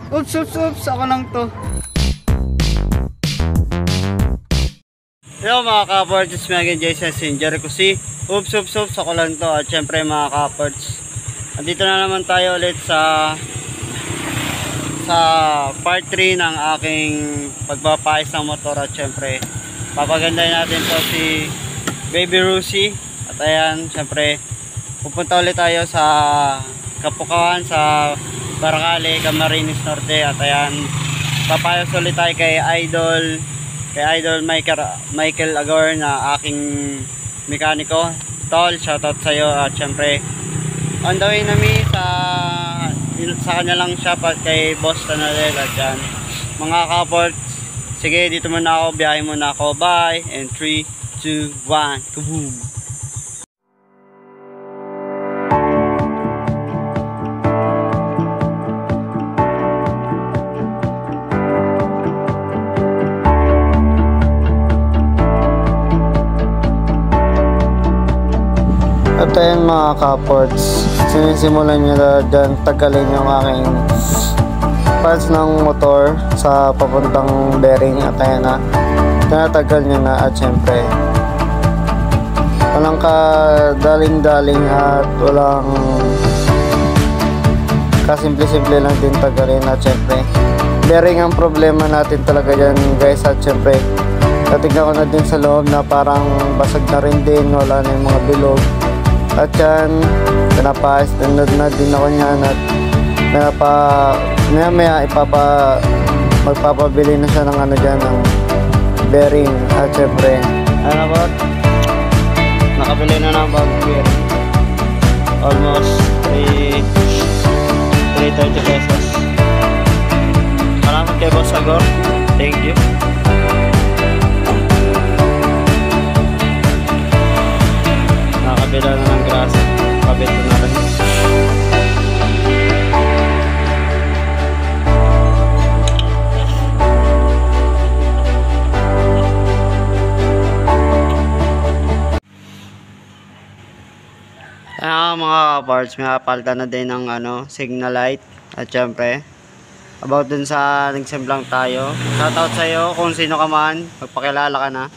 Oops, oops, oops, ako lang to. Hello mga ka-parts, it's me again, Jason Singer ko si Oops, oops, oops, ako lang to. At syempre mga ka-parts, andito na naman tayo ulit sa part 3 ng aking pagpapayos ng motor. At syempre papagandahin natin to si Baby Rusi. At ayan, syempre pupunta ulit tayo sa Kapukawan, sa Baracale, Camarines Norte. At ayan, papayos ulit tayo kay Idol Michael Agor na aking mekaniko. Tol, shoutout sa'yo. At syempre on the way namin sa kanya lang shop at kay Boss Tanadel. At yan mga ka-ports, sige dito muna ako, biyahe muna ako, bye, and 3, 2, 1, kaboom. At ayun mga ka-ports, sinisimulan nyo na dyan tagalin yung aking parts ng motor sa papuntang bearing. At ayun na, tinatagal nyo na. At syempre walang kadaling-daling at walang kasimple-simple lang din tagalin. At syempre bearing ang problema natin talaga dyan guys. At syempre natignan ko na din sa loob na parang basag na rin din, wala na yung mga bilog. At yan, pinapayos na din ako niyan. At maya magpapabili na siya ng ano dyan, ng bearing. At syempre ano ba, nakabili na ng bagong bearing, almost 330 pesos. Salamat kay Boss Agor, thank you. Nakabila na ng grasa, kabit ko na rin. Mga parts, may kapalitan na din ng signal light. At syempre about dun sa nagsemblang tayo, shoutout sa'yo kung sino ka man, magpakilala ka na.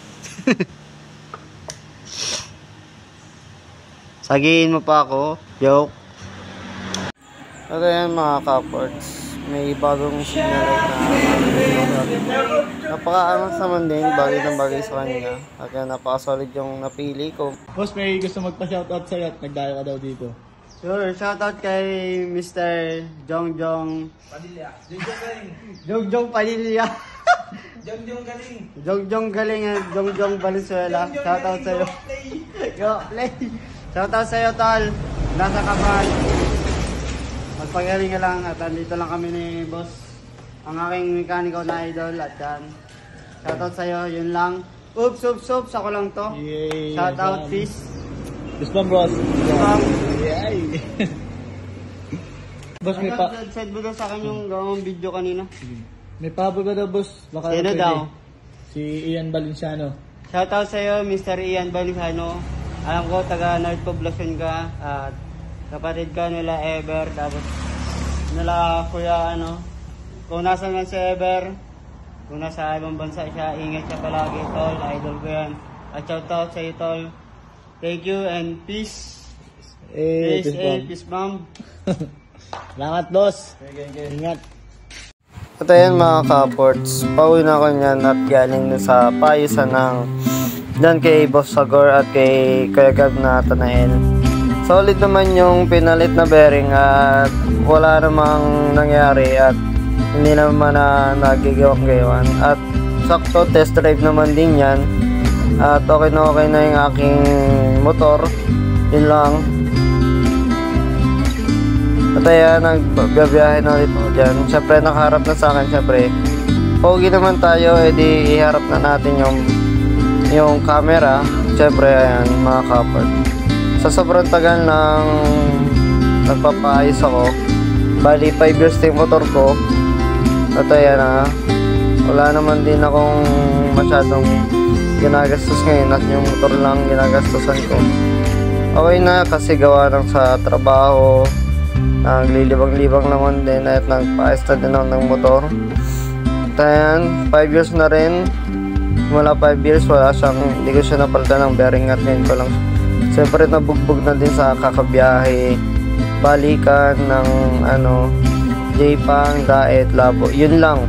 Sagiin mo pa ako, joke. At ayan mga ka-ports, may bagong signal light na napaka-angas naman din, bagay ng bagay sa kanya. At yan, napaka-solid yung napili ko. Boss, may gusto magpa-shoutout sa'yo at nagdayo ka daw dito. Sure, shoutout kay Mr. Jongjong Padilla. Jongjong Padilla. Jongjong galing. Jongjong galing at Jongjong Valenzuela. Shoutout sa'yo. Yo, play. Shoutout sa'yo, tol. Nasa kapan. Magpagaling ka lang. At andito lang kami ni Boss, ang aking mekaniko na idol. At yan, shoutout sa'yo. Yun lang. Oops, oops, oops. Ako lang to. Yay. Shoutout, peace. Gusto mo, bros? Bang. Yay. Boss, may Send mo daw sa akin yung gawang video kanina. may pahabol ka daw, boss. Baka Sino pwede. daw? Si Ian Valenciano. Shoutout sa'yo, Mr. Ian Valenciano. Alam ko, taga North Poblacion ka. At kapatid ka nila Ever. Tapos nila Kuya kung nasa man si Ever, kung nasa ibang bansa siya, ingat siya palagi, tol. Idol ko yan. At shoutout sa'yo, tol. Thank you and peace. Peace and peace, ma'am. Salamat, boss. Ingat. At ayan mga ka-ports, pauwi na ako niyan at galing na sa payusan ng dyan kay Boss Agor at kay Kuya Gab na Tanael. Solid naman yung pinalit na bearing at wala namang nangyari at hindi naman na nagigawang-gayawan. At sakto test drive naman din yan at okay na yung aking motor. Yun lang. At ayan, nagbabiyahe na ulit ako dyan. Siyempre nakaharap na sa akin, siyempre pogi naman tayo, edi iharap na natin yung camera. Siyempre ayan mga kapag, sa sobrang tagal ng nagpapaayos ako, bali 5 years na yung motor ko. At ayan wala naman din akong masyadong ginagastos ngayon at yung motor lang ginagastosan ko. Okay na kasi gawa ng sa trabaho, naglilibang-libang naman din at nagpa-ayos na din ako ng motor. At ayan, 5 years na rin. Mula 5 years, hindi ko siya napalitan ng bearing at ngayon ko lang. Siyempre nabugbog na din sa kakabiyahe, balikan ng J-Pang, Daet, Labo. Yun lang.